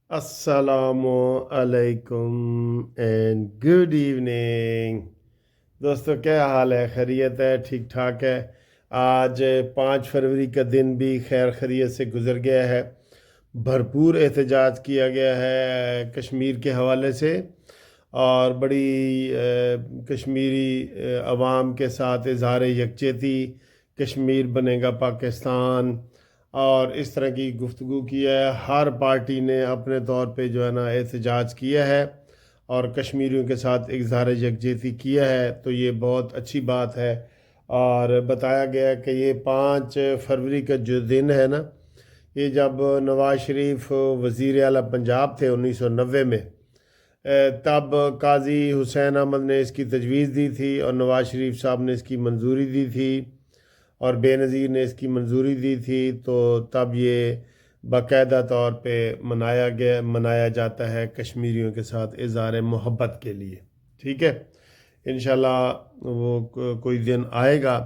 السلام علیکم and good evening دوستو، کیا حال ہے؟ خیریت ہے؟ ٹھیک ٹھاک ہے؟ آج 5 فروری کا دن بھی خیر خیریت سے گزر گیا ہے۔ بھرپور احتجاج کیا گیا ہے کشمیر کے حوالے سے، اور بڑی کشمیری عوام کے ساتھ اظہار یکجہتی، کشمیر بنے گا پاکستان اور اس طرح کی گفتگو کی ہے۔ ہر پارٹی نے اپنے طور پہ جو ہے نا احتجاج کیا ہے اور کشمیریوں کے ساتھ اظہار یکجہتی کیا ہے، تو یہ بہت اچھی بات ہے۔ اور بتایا گیا کہ یہ 5 فروری کا جو دن ہے نا، یہ جب نواز شریف وزیر اعلیٰ پنجاب تھے 1990 میں، تب قاضی حسین احمد نے اس کی تجویز دی تھی اور نواز شریف صاحب نے اس کی منظوری دی تھی اور بے نظیر نے اس کی منظوری دی تھی، تو تب یہ باقاعدہ طور پہ منایا جاتا ہے کشمیریوں کے ساتھ اظہار محبت کے لیے۔ ٹھیک ہے، انشاءاللہ وہ کوئی دن آئے گا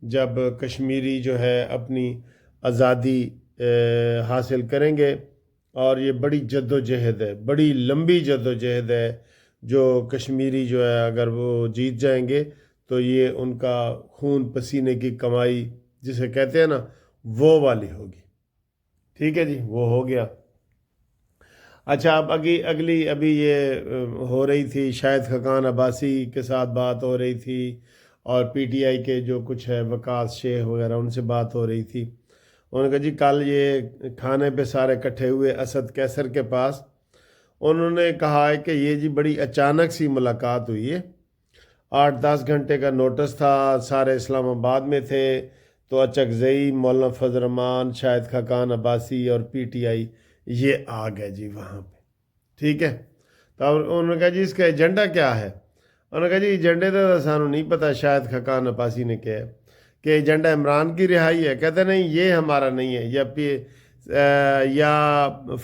جب کشمیری جو ہے اپنی آزادی حاصل کریں گے، اور یہ بڑی جد و جہد ہے، بڑی لمبی جد و جہد ہے۔ جو کشمیری جو ہے اگر وہ جیت جائیں گے تو یہ ان کا خون پسینے کی کمائی جسے کہتے ہیں نا، وہ والی ہوگی۔ ٹھیک ہے جی، وہ ہو گیا۔ اچھا، اب ابھی یہ ہو رہی تھی، شاہد خاقان عباسی کے ساتھ بات ہو رہی تھی، اور پی ٹی آئی کے جو کچھ ہے وقاص شیخ وغیرہ، ان سے بات ہو رہی تھی۔ انہوں نے کہا جی کل یہ کھانے پہ سارے اکٹھے ہوئے اسد کیسر کے پاس، انہوں نے کہا ہے کہ یہ جی بڑی اچانک سی ملاقات ہوئی ہے، 8-10 گھنٹے کا نوٹس تھا، سارے اسلام آباد میں تھے، تو اچکزئی، مولانا فضل الرحمان، شاہد خاقان عباسی اور پی ٹی آئی یہ آ گئے جی وہاں پہ۔ ٹھیک ہے، تو انہوں نے کہا جی اس کا ایجنڈا کیا ہے؟ انہوں نے کہا جی ایجنڈے تو سانو نہیں پتہ، شاہد خاقان عباسی نے کہا کہ ایجنڈا عمران کی رہائی ہے۔ کہتے نہیں، یہ ہمارا نہیں ہے، یا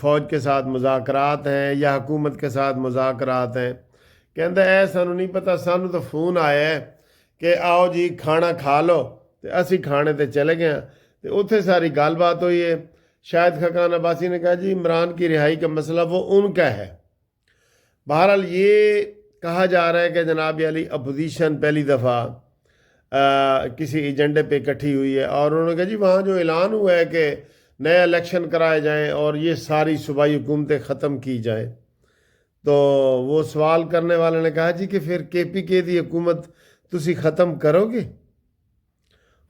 فوج کے ساتھ مذاکرات ہیں یا حکومت کے ساتھ مذاکرات ہیں۔ کہتا ہے سانو نہیں پتہ، سانو تو فون آیا ہے کہ آؤ جی کھانا کھا لو، تو اسی کھانے تے چلے گئے ہیں، تو اتھے ساری گال بات ہوئی ہے۔ شاہد خاقان عباسی نے کہا جی عمران کی رہائی کا مسئلہ وہ ان کا ہے۔ بہرحال یہ کہا جا رہا ہے کہ جناب علی اپوزیشن پہلی دفعہ کسی ایجنڈے پہ اکٹھی ہوئی ہے، اور انہوں نے کہا جی وہاں جو اعلان ہوا ہے کہ نئے الیکشن کرائے جائیں اور یہ ساری صوبائی حکومتیں ختم کی جائیں، تو وہ سوال کرنے والے نے کہا جی کہ پھر کے پی کے دی حکومت تسی ختم کرو گے؟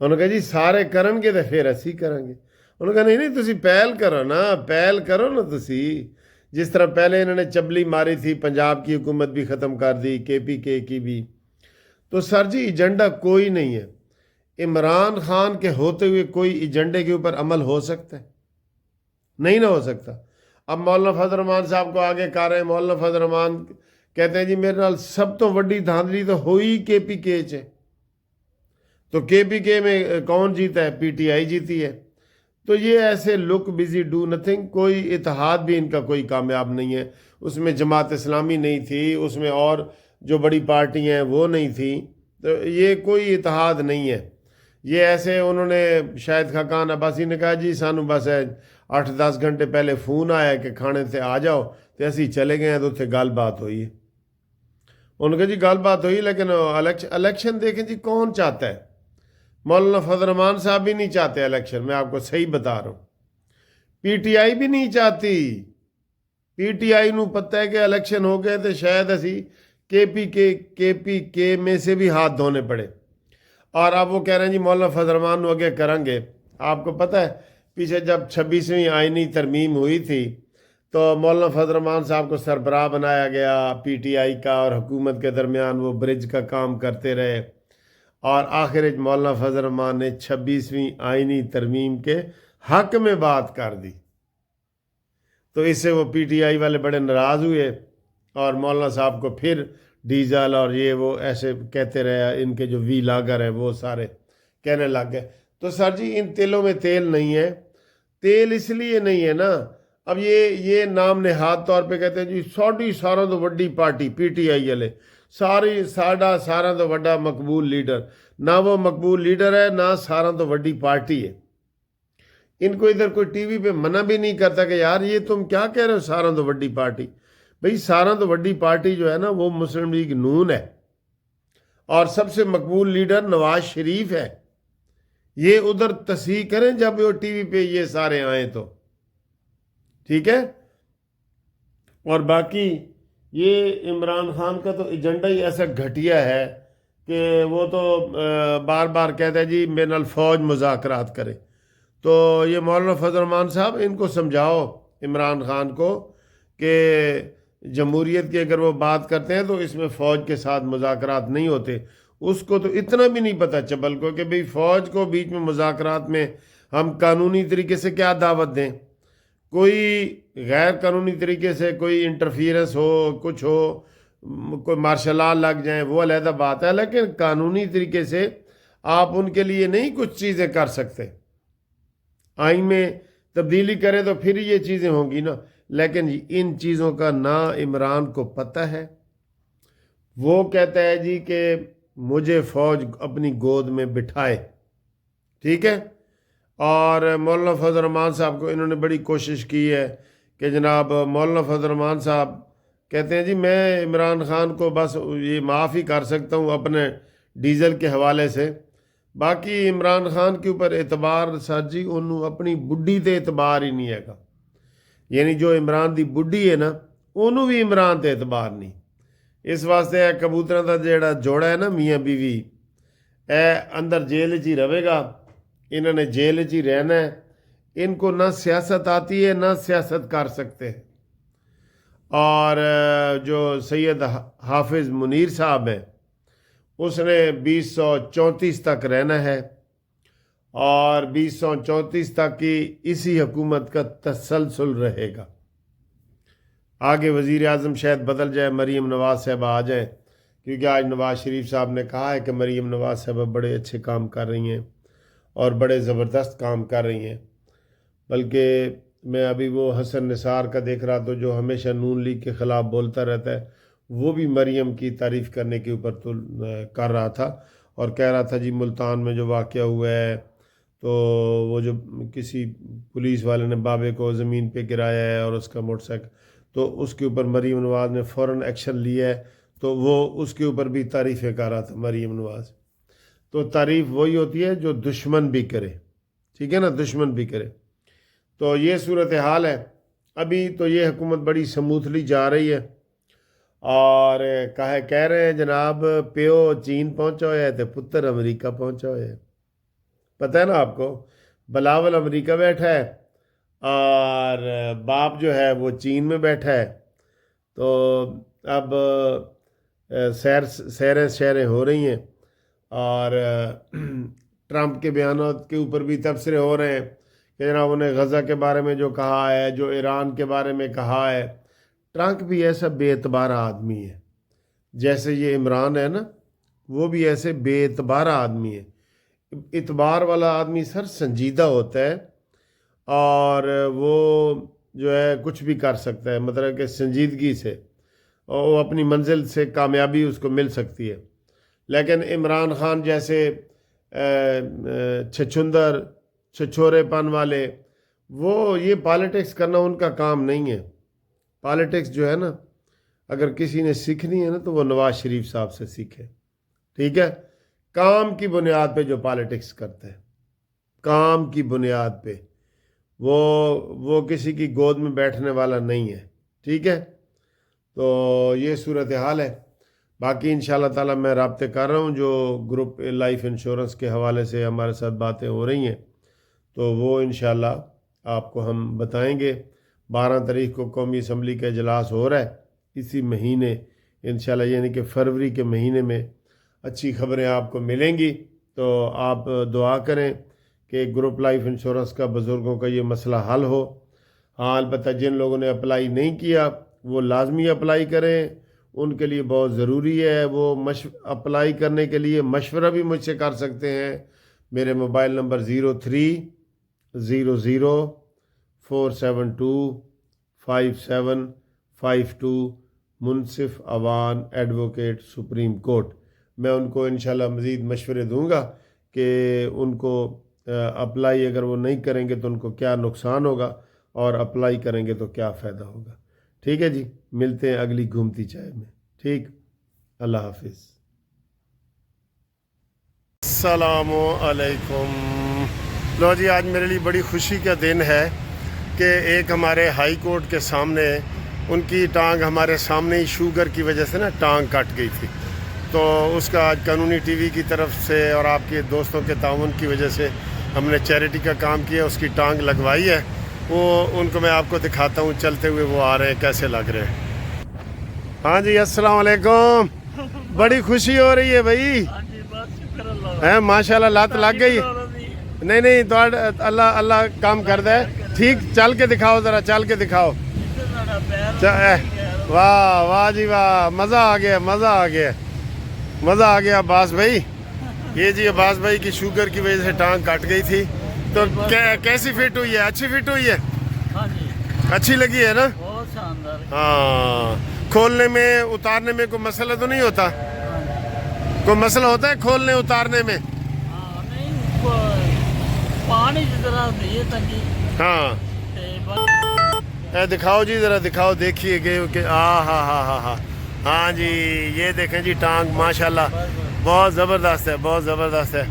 انہوں نے کہا جی سارے کرن گے تو پھر اسی کریں گے۔ انہوں نے کہا نہیں تسی پہل کرو نا تسی، جس طرح پہلے انہوں نے چبلی ماری تھی، پنجاب کی حکومت بھی ختم کر دی، کے پی کے کی بھی۔ تو سر جی ایجنڈا کوئی نہیں ہے۔ عمران خان کے ہوتے ہوئے کوئی ایجنڈے کے اوپر عمل ہو سکتا ہے؟ نہیں نہ ہو سکتا۔ اب مولانا فضل الرحمان صاحب کو آگے کر رہے ہیں، مولانا فضل الرحمان کہتے ہیں جی میرے نال سب تو وڈی دھاندلی تو ہوئی کے پی کے چ، تو کے پی کے میں کون جیتا ہے؟ پی ٹی آئی جیتی ہے۔ تو یہ ایسے لک بزی ڈو نتھنگ، کوئی اتحاد بھی ان کا کوئی کامیاب نہیں ہے۔ اس میں جماعت اسلامی نہیں تھی، اس میں اور جو بڑی پارٹی ہیں وہ نہیں تھیں، تو یہ کوئی اتحاد نہیں ہے۔ یہ ایسے انہوں نے شاہد خاقان عباسی نے کہا جی سانو بس 8-10 گھنٹے پہلے فون آیا کہ کھانے سے آ جاؤ، تو ایسے چلے گئے ہیں، تو اتنے گل بات ہوئی ہے۔ انہوں نے کہا جی گل بات ہوئی، لیکن الیکشن دیکھیں جی کون چاہتا ہے؟ مولانا فضل الرحمان صاحب بھی نہیں چاہتے الیکشن، میں آپ کو صحیح بتا رہا ہوں۔ پی ٹی آئی بھی نہیں چاہتی۔ پی ٹی آئی نو پتہ ہے کہ الیکشن ہو گئے تو شاید اسی کے پی کے میں سے بھی ہاتھ دھونے پڑے، اور اب وہ کہہ رہے ہیں جی مولانا فضل الرحمان نو اگے کریں گے۔ آپ کو پتہ ہے پیچھے جب 26ویں آئینی ترمیم ہوئی تھی تو مولانا فضل الرحمان صاحب کو سربراہ بنایا گیا پی ٹی آئی کا، اور حکومت کے درمیان وہ برج کا کام کرتے رہے، اور آخر مولانا فضل الرحمان نے 26ویں آئینی ترمیم کے حق میں بات کر دی، تو اس سے وہ پی ٹی آئی والے بڑے ناراض ہوئے، اور مولانا صاحب کو پھر ڈیزل اور یہ وہ ایسے کہتے رہے، ان کے جو وی لاگر ہیں وہ سارے کہنے لگ گئے۔ تو سر جی ان تیلوں میں تیل نہیں ہے۔ تیل اس لیے نہیں ہے نا، اب یہ نام نہاد طور پہ کہتے ہیں جی ساڈی سارا تو وڈی پارٹی پی ٹی آئی والے، سارا تو وڈا مقبول لیڈر، نہ وہ مقبول لیڈر ہے، نہ سارا تو وڈی پارٹی ہے۔ ان کو ادھر کوئی ٹی وی پہ منع بھی نہیں کرتا کہ یار یہ تم کیا کہہ رہے ہو سارا تو وڈی پارٹی. بھئی سارا تو وڈی پارٹی جو ہے نا وہ مسلم لیگ نون ہے اور سب سے مقبول لیڈر نواز شریف ہے. یہ ادھر تصحیح کریں جب وہ ٹی وی پہ یہ سارے آئیں تو ٹھیک ہے. اور باقی یہ عمران خان کا تو ایجنڈا ہی ایسا گھٹیا ہے کہ وہ تو بار بار کہتا ہے جی میرے نال فوج مذاکرات کرے. تو یہ مولانا فضل الرحمان صاحب ان کو سمجھاؤ عمران خان کو کہ جمہوریت کی اگر وہ بات کرتے ہیں تو اس میں فوج کے ساتھ مذاکرات نہیں ہوتے. اس کو تو اتنا بھی نہیں پتہ چبل کو کہ بھئی فوج کو بیچ میں مذاکرات میں ہم قانونی طریقے سے کیا دعوت دیں. کوئی غیر قانونی طریقے سے کوئی انٹرفیئرنس ہو کچھ ہو کوئی مارشل لا لگ جائیں وہ علیحدہ بات ہے، لیکن قانونی طریقے سے آپ ان کے لیے نہیں کچھ چیزیں کر سکتے. آئین میں تبدیلی کریں تو پھر یہ چیزیں ہوں گی نا. لیکن ان چیزوں کا نہ عمران کو پتہ ہے. وہ کہتا ہے جی کہ مجھے فوج اپنی گود میں بٹھائے ٹھیک ہے. اور مولانا فضل الرحمان صاحب کو انہوں نے بڑی کوشش کی ہے کہ جناب مولانا فضل الرحمان صاحب کہتے ہیں جی میں عمران خان کو بس یہ معاف ہی کر سکتا ہوں اپنے ڈیزل کے حوالے سے. باقی عمران خان کے اوپر اعتبار سر جی انہوں اپنی بڈھی تے اعتبار ہی نہیں ہے گا. یعنی جو عمران دی بڈھی ہے نا انہوں بھی عمران تے اعتبار نہیں. اس واسطے کبوتروں کا جڑا جوڑا ہے نا میاں بیوی اے اندر جیل چ ہی رہے گا. انہوں نے جیل چ ہی رہنا ہے. ان کو نہ سیاست آتی ہے نہ سیاست کر سکتے ہیں. اور جو سید حافظ منیر صاحب ہیں اس نے 2034 تک رہنا ہے اور 2034 تک کی اسی حکومت کا تسلسل رہے گا. آگے وزیر اعظم شاید بدل جائے مریم نواز صاحبہ آ جائیں کیونکہ آج نواز شریف صاحب نے کہا ہے کہ مریم نواز صاحبہ بڑے اچھے کام کر رہی ہیں اور بڑے زبردست کام کر رہی ہیں. بلکہ میں ابھی وہ حسن نثار کا دیکھ رہا تو جو ہمیشہ نون لیگ کے خلاف بولتا رہتا ہے وہ بھی مریم کی تعریف کرنے کے اوپر تو کر رہا تھا اور کہہ رہا تھا جی ملتان میں جو واقعہ ہوا ہے تو وہ جو کسی پولیس والے نے بابے کو زمین پہ گرایا ہے اور اس کا موٹر سائیکل تو اس کے اوپر مریم نواز نے فوراً ایکشن لیا ہے تو وہ اس کے اوپر بھی تعریفیں کر رہا تھا مریم نواز. تو تعریف وہی ہوتی ہے جو دشمن بھی کرے ٹھیک ہے نا دشمن بھی کرے. تو یہ صورتحال ہے. ابھی تو یہ حکومت بڑی سموتھلی جا رہی ہے اور کہہ رہے ہیں جناب پیو چین پہنچا ہوا ہے تو پتر امریکہ پہنچا ہوا ہے. پتہ ہے نا آپ کو بلاول امریکہ بیٹھا ہے اور باپ جو ہے وہ چین میں بیٹھا ہے. تو اب سیریں ہو رہی ہیں اور ٹرمپ کے بیانات کے اوپر بھی تبصرے ہو رہے ہیں کہ جناب انہیں غزہ کے بارے میں جو کہا ہے جو ایران کے بارے میں کہا ہے. ٹرمپ بھی ایسا بے اعتبار آدمی ہے جیسے یہ عمران ہے نا وہ بھی ایسے بے اعتبار آدمی ہے. اعتبار والا آدمی سر سنجیدہ ہوتا ہے اور وہ جو ہے کچھ بھی کر سکتا ہے مطلب کہ سنجیدگی سے اور وہ اپنی منزل سے کامیابی اس کو مل سکتی ہے. لیکن عمران خان جیسے چھچندر چھچورے پن والے وہ یہ پالیٹکس کرنا ان کا کام نہیں ہے. پالیٹکس جو ہے نا اگر کسی نے سیکھنی ہے نا تو وہ نواز شریف صاحب سے سیکھے ٹھیک ہے. کام کی بنیاد پہ جو پالیٹکس کرتے ہیں کام کی بنیاد پہ وہ کسی کی گود میں بیٹھنے والا نہیں ہے ٹھیک ہے. تو یہ صورتحال ہے. باقی انشاءاللہ تعالی میں رابطے کر رہا ہوں جو گروپ لائف انشورنس کے حوالے سے ہمارے ساتھ باتیں ہو رہی ہیں تو وہ انشاءاللہ آپ کو ہم بتائیں گے. 12 تاریخ کو قومی اسمبلی کا اجلاس ہو رہا ہے اسی مہینے انشاءاللہ یعنی کہ فروری کے مہینے میں اچھی خبریں آپ کو ملیں گی. تو آپ دعا کریں کہ گروپ لائف انشورنس کا بزرگوں کا یہ مسئلہ حل ہو. ہاں البتہ جن لوگوں نے اپلائی نہیں کیا وہ لازمی اپلائی کریں ان کے لیے بہت ضروری ہے. وہ اپلائی کرنے کے لیے مشورہ بھی مجھ سے کر سکتے ہیں. میرے موبائل نمبر 0300472572 منصف اوان ایڈوکیٹ سپریم کورٹ. میں ان کو انشاءاللہ مزید مشورے دوں گا کہ ان کو اپلائی اگر وہ نہیں کریں گے تو ان کو کیا نقصان ہوگا اور اپلائی کریں گے تو کیا فائدہ ہوگا. ٹھیک ہے جی, ملتے ہیں اگلی گھومتی چائے میں. ٹھیک, اللہ حافظ. السلام علیکم. لو جی, آج میرے لیے بڑی خوشی کا دن ہے کہ ایک ہمارے ہائی کورٹ کے سامنے ان کی ٹانگ ہمارے سامنے ہی شوگر کی وجہ سے نا ٹانگ کٹ گئی تھی, تو اس کا آج قانونی ٹی وی کی طرف سے اور آپ کے دوستوں کے تعاون کی وجہ سے ہم نے چیریٹی کا کام کیا, اس کی ٹانگ لگوائی ہے. وہ ان کو میں آپ کو دکھاتا ہوں, چلتے ہوئے وہ آ رہے ہیں کیسے لگ رہے ہیں. ہاں جی, السلام علیکم. بڑی خوشی ہو رہی ہے بھائی, ہے ماشاء اللہ. لات لگ گئی؟ نہیں تو اللہ کام کر دے. ٹھیک, چل کے دکھاؤ, ذرا چل کے دکھاؤ. واہ واہ جی واہ, مزہ آ گیا, مزہ آ گیا, مزہ آ گیا عباس بھائی. یہ جی عباس بھائی کی شوگر کی وجہ سے ٹانگ کٹ گئی تھی, تو کیسی فٹ ہوئی ہے؟ اچھی فٹ ہوئی ہے, اچھی لگی ہے نا؟ ہاں, کھولنے میں اتارنے میں کوئی مسئلہ تو نہیں ہوتا؟ کوئی مسئلہ ہوتا ہے کھولنے اتارنے میں؟ ہاں, دکھاؤ جی, ذرا دکھاؤ, دیکھیے کہ ہاں ہاں جی, یہ دیکھیں جی ٹانگ ماشاءاللہ بہت زبردست ہے, بہت زبردست ہے.